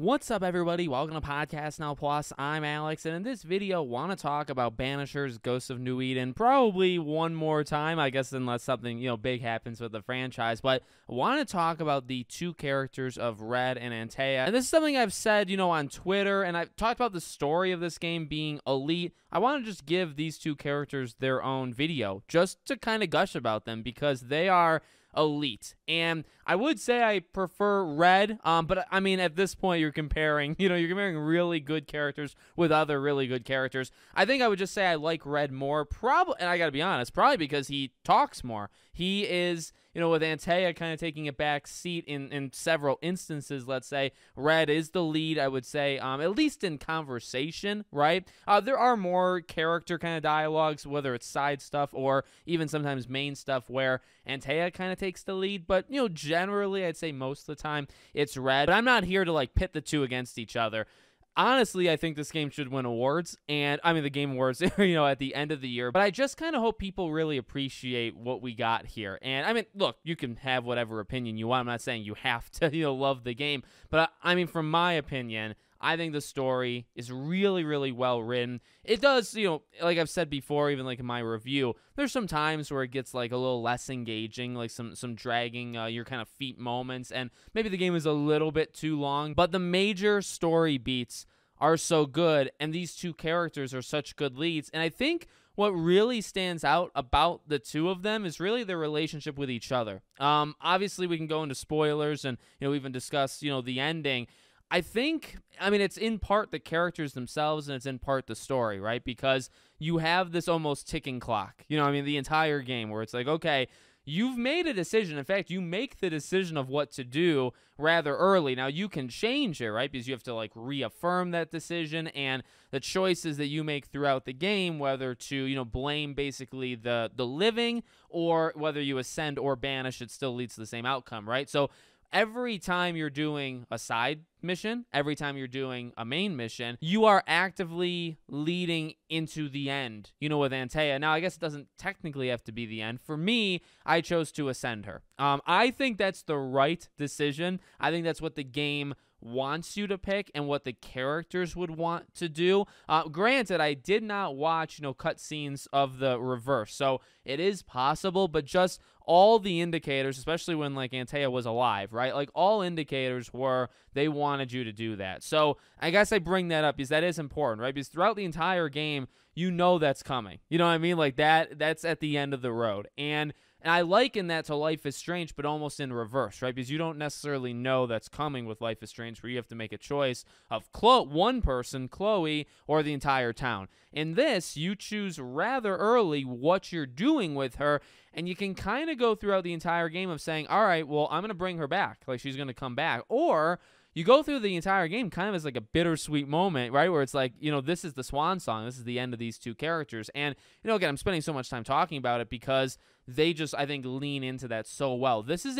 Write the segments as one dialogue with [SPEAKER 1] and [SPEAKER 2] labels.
[SPEAKER 1] What's up, everybody? Welcome to Podcast Now Plus. I'm Alex, and in this video, want to talk about Banishers, Ghosts of New Eden, probably one more time, I guess, unless something, big happens with the franchise. But I want to talk about the two characters of Red and Antea. And this is something I've said, on Twitter, and I've talked about the story of this game being elite. I want to just give these two characters their own video, just to kind of gush about them, because they are elite. And I would say I prefer Red, but I mean, at this point, you're comparing, you're comparing really good characters with other really good characters. I think I would just say I like Red more, probably, and I gotta be honest, probably because he talks more. He is, with Antea kind of taking a back seat in several instances, let's say, Red is the lead, I would say, at least in conversation, right? There are more character kind of dialogues, whether it's side stuff or even sometimes main stuff, where Antea kind of takes the lead, but, generally, I'd say most of the time it's Red. But I'm not here to, pit the two against each other. Honestly, I think this game should win awards, and I mean the Game Awards, at the end of the year. But I just kind of hope people really appreciate what we got here. And I mean, look, you can have whatever opinion you want. I'm not saying you have to, love the game. But I mean, from my opinion, I think the story is really, really well written. It does, like I've said before, even in my review, there's some times where it gets a little less engaging, some dragging your kind of feet moments, and maybe the game is a little bit too long. But the major story beats are so good, and these two characters are such good leads. And I think what really stands out about the two of them is really their relationship with each other. Obviously, we can go into spoilers and even discuss the ending. I think, it's in part the characters themselves, and it's in part the story, right? Because you have this almost ticking clock, the entire game, where it's okay, you've made a decision. In fact, you make the decision of what to do rather early. Now, you can change it, right? Because you have to, reaffirm that decision, and the choices that you make throughout the game, whether to, blame basically the living, or whether you ascend or banish, it still leads to the same outcome, right? So every time you're doing a side mission, every time you're doing a main mission, you are actively leading into the end, with Antea. Now, I guess it doesn't technically have to be the end. For me, I chose to ascend her. I think that's the right decision. I think that's what the game wants you to pick and what the characters would want to do. Granted, I did not watch, cutscenes of the reverse, so it is possible, but just all the indicators, especially when, Antea was alive, right? All indicators were they wanted you to do that. So I guess I bring that up because that is important, right? Because throughout the entire game, that's coming. You know what I mean? That's at the end of the road. And I liken that to Life is Strange, but almost in reverse, right? Because you don't necessarily know that's coming with Life is Strange, where you have to make a choice of one person, Chloe, or the entire town. In this, you choose rather early what you're doing with her, and you can kind of go throughout the entire game of saying, all right, well, I'm going to bring her back. She's going to come back. Or you go through the entire game kind of as a bittersweet moment, right? Where it's this is the swan song. This is the end of these two characters. And, again, I'm spending so much time talking about it because they just, I think, lean into that so well. This is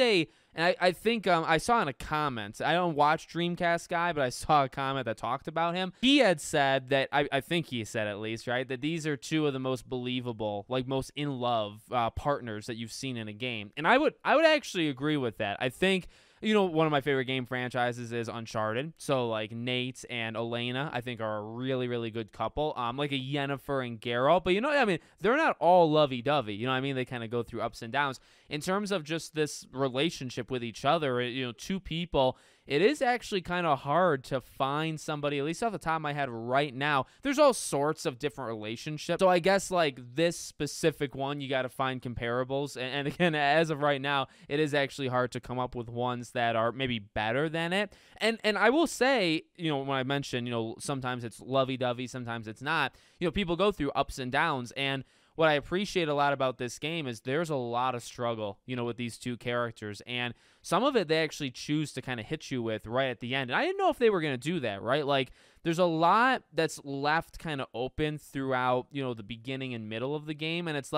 [SPEAKER 1] and I think I saw in a comment, I don't watch Dreamcast Guy, but I saw a comment that talked about him. He had said that, I think he said at least, right, that these are two of the most believable, most in love partners that you've seen in a game. And I would actually agree with that. I think, one of my favorite game franchises is Uncharted. So, Nate and Elena, I think, are a really, really good couple. A Yennefer and Geralt. But, they're not all lovey-dovey. They kind of go through ups and downs. In terms of just this relationship with each other, two people, it is actually kind of hard to find somebody, at least off the top of my head right now. There's all sorts of different relationships. So I guess this specific one, you got to find comparables. And again, as of right now, it is actually hard to come up with ones that are maybe better than it. And I will say, when I mentioned, sometimes it's lovey-dovey, sometimes it's not. People go through ups and downs, and what I appreciate a lot about this game is there's a lot of struggle, with these two characters. And some of it they actually choose to kind of hit you with right at the end. And I didn't know if they were going to do that, right? There's a lot that's left kind of open throughout, the beginning and middle of the game. And it's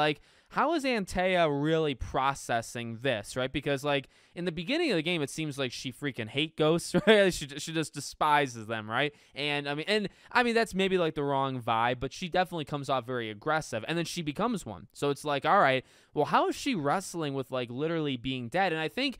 [SPEAKER 1] how is Antea really processing this, right? Because, in the beginning of the game, it seems like she freaking hate ghosts, right? She just despises them, right? And, I mean, that's maybe, the wrong vibe, but she definitely comes off very aggressive. And then she becomes one. So it's all right, well, how is she wrestling with, literally being dead? And I think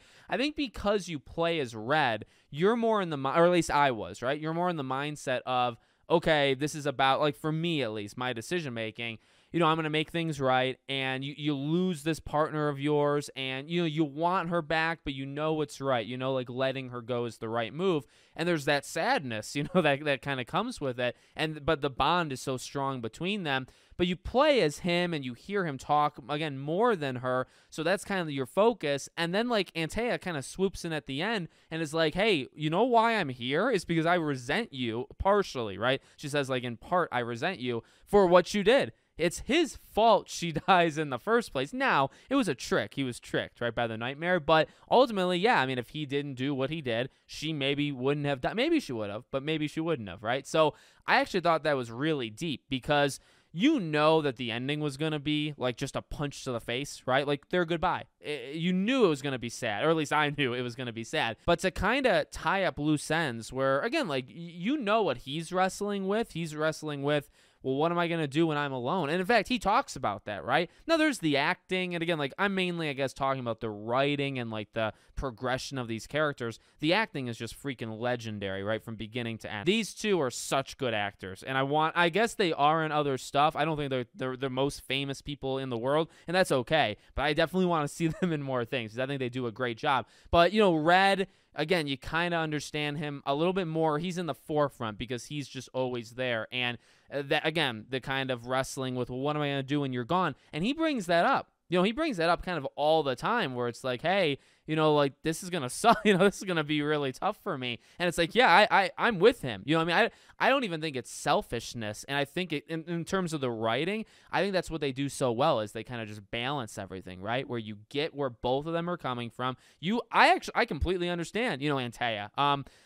[SPEAKER 1] because you play as Red, you're more in the, or at least I was, right? You're more in the mindset of, okay, this is about, like, for me at least, my decision making, I'm going to make things right, and you lose this partner of yours, and, you want her back, but what's right. Like, letting her go is the right move, and there's that sadness, that kind of comes with it, but the bond is so strong between them, but you play as him, and you hear him talk, again, more than her, so that's kind of your focus, and then, like, Antea kind of swoops in at the end, and is like, hey, you know why I'm here? It's because I resent you, partially, right? She says, like, in part, I resent you for what you did. It's his fault she dies in the first place. Now, it was a trick. He was tricked, right, by the nightmare. But ultimately, yeah, I mean, if he didn't do what he did, she maybe wouldn't have died. Maybe she would have, but maybe she wouldn't have, right? So I actually thought that was really deep because that the ending was going to be like just a punch to the face, right? Like their goodbye. You knew it was going to be sad, or at least I knew it was going to be sad. But to kind of tie up loose ends where, again, like what he's wrestling with. He's wrestling with, well, what am I going to do when I'm alone? And in fact, he talks about that, right? Now, there's the acting. And again, like I'm mainly, I guess, talking about the writing and like the progression of these characters. The acting is just freaking legendary, right? From beginning to end. These two are such good actors. And I guess they are in other stuff. I don't think they're the most famous people in the world. And that's okay. But I definitely want to see them in more things because I think they do a great job. But, Red, again, you kind of understand him a little bit more. He's in the forefront because he's just always there. And that, again, the kind of wrestling with, well, what am I going to do when you're gone? And he brings that up. He brings that up kind of all the time where it's like, hey, like this is going to suck. This is going to be really tough for me. And it's like, yeah, I'm with him. I don't even think it's selfishness. And I think in terms of the writing, I think that's what they do so well is they kind of just balance everything, right? Where you get where both of them are coming from. I completely understand, Antea.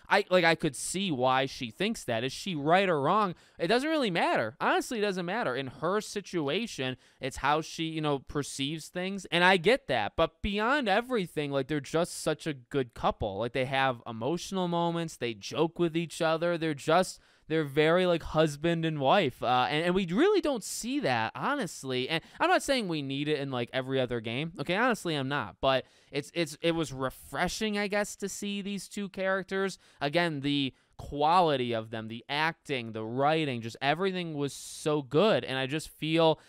[SPEAKER 1] I could see why she thinks that. Is she right or wrong? It doesn't really matter. Honestly, it doesn't matter. In her situation, it's how she, perceives things. And I get that. But beyond everything, like they're just such a good couple. Like they have emotional moments. They joke with each other. They're very like husband and wife. And we really don't see that, honestly. And I'm not saying we need it in like every other game. Okay, honestly, I'm not. But it was refreshing, I guess, to see these two characters. Again, the quality of them, the acting, the writing, just everything was so good. And I just feel,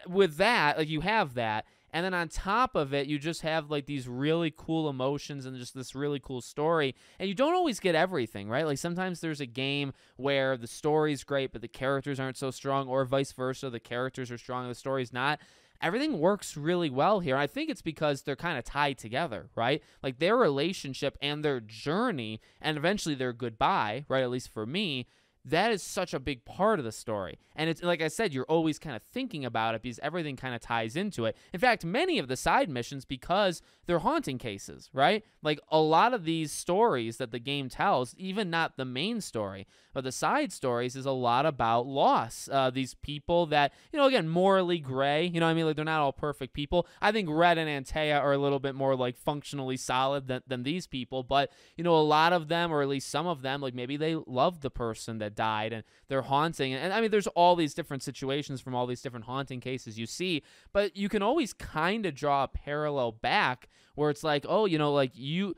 [SPEAKER 1] with that, like you have that. And then on top of it, you just have like these really cool emotions and just this really cool story. And you don't always get everything, right? Like sometimes there's a game where the story's great, but the characters aren't so strong, or vice versa. The characters are strong, the story's not. Everything works really well here. I think it's because they're kind of tied together, right? Like their relationship and their journey and eventually their goodbye, right? At least for me, that is such a big part of the story. And it's like I said, you're always kind of thinking about it because everything kind of ties into it. In fact, many of the side missions, because they're haunting cases, right? Like a lot of these stories that the game tells, even not the main story, but the side stories is a lot about loss. These people that, again, morally gray, like they're not all perfect people. I think Red and Antea are a little bit more like functionally solid than these people. But, a lot of them, or at least some of them, like maybe they loved the person that died and they're haunting. And I mean, there's all these different situations from all these different haunting cases you see, but you can always kind of draw a parallel back where it's like, oh, like you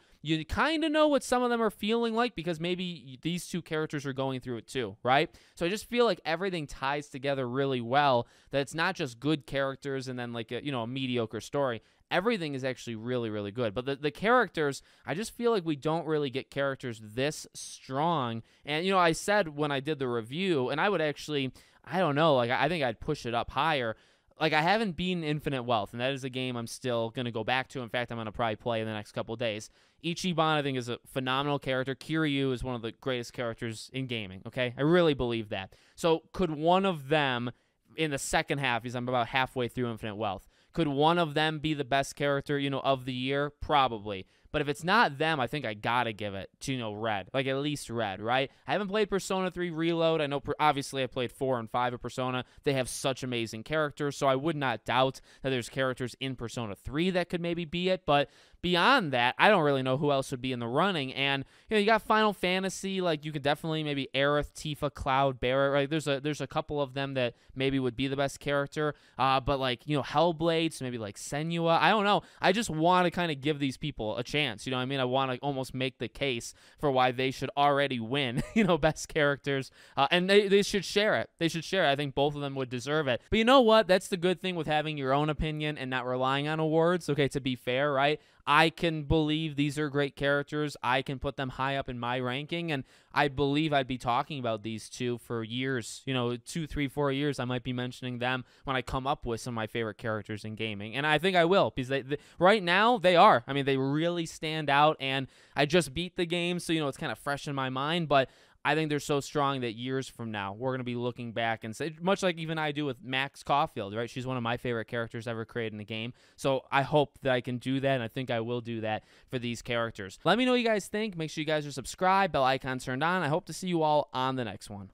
[SPEAKER 1] kind of know what some of them are feeling like because maybe these two characters are going through it too, right? So I just feel like everything ties together really well, that it's not just good characters and then like a mediocre story. Everything is actually really, really good. But the characters, I just feel like we don't really get characters this strong. And, I said when I did the review, and I would actually, I don't know, like I think I'd push it up higher. Like I haven't beaten Infinite Wealth, and that is a game I'm still going to go back to. In fact, I'm going to probably play in the next couple of days. Ichiban, I think, is a phenomenal character. Kiryu is one of the greatest characters in gaming, okay? I really believe that. So could one of them in the second half, because I'm about halfway through Infinite Wealth, could one of them be the best character, of the year? Probably. But if it's not them, I think I gotta give it to, Red. Like, at least Red, right? I haven't played Persona 3 Reload. I know, obviously, I played 4 and 5 of Persona. They have such amazing characters, so I would not doubt that there's characters in Persona 3 that could maybe be it. But beyond that, I don't really know who else would be in the running. And you got Final Fantasy, like you could definitely maybe Aerith, Tifa, Cloud, Barret, right? There's a couple of them that maybe would be the best character. But like Hellblade, so maybe like Senua. I don't know. I just want to kind of give these people a chance. I mean, I want to almost make the case for why they should already win. Best characters, and they should share it. They should share it. I think both of them would deserve it. But you know what? That's the good thing with having your own opinion and not relying on awards. Okay, to be fair, right? I can believe these are great characters. I can put them high up in my ranking, and I believe I'd be talking about these two for years. 2, 3, 4 years, I might be mentioning them when I come up with some of my favorite characters in gaming, and I think I will, because right now they are. I mean, they really stand out, and I just beat the game, so it's kind of fresh in my mind, but I think they're so strong that years from now, we're going to be looking back and say, much like even I do with Max Caulfield, right? She's one of my favorite characters ever created in the game. So I hope that I can do that, and I think I will do that for these characters. Let me know what you guys think. Make sure you guys are subscribed, bell icon turned on. I hope to see you all on the next one.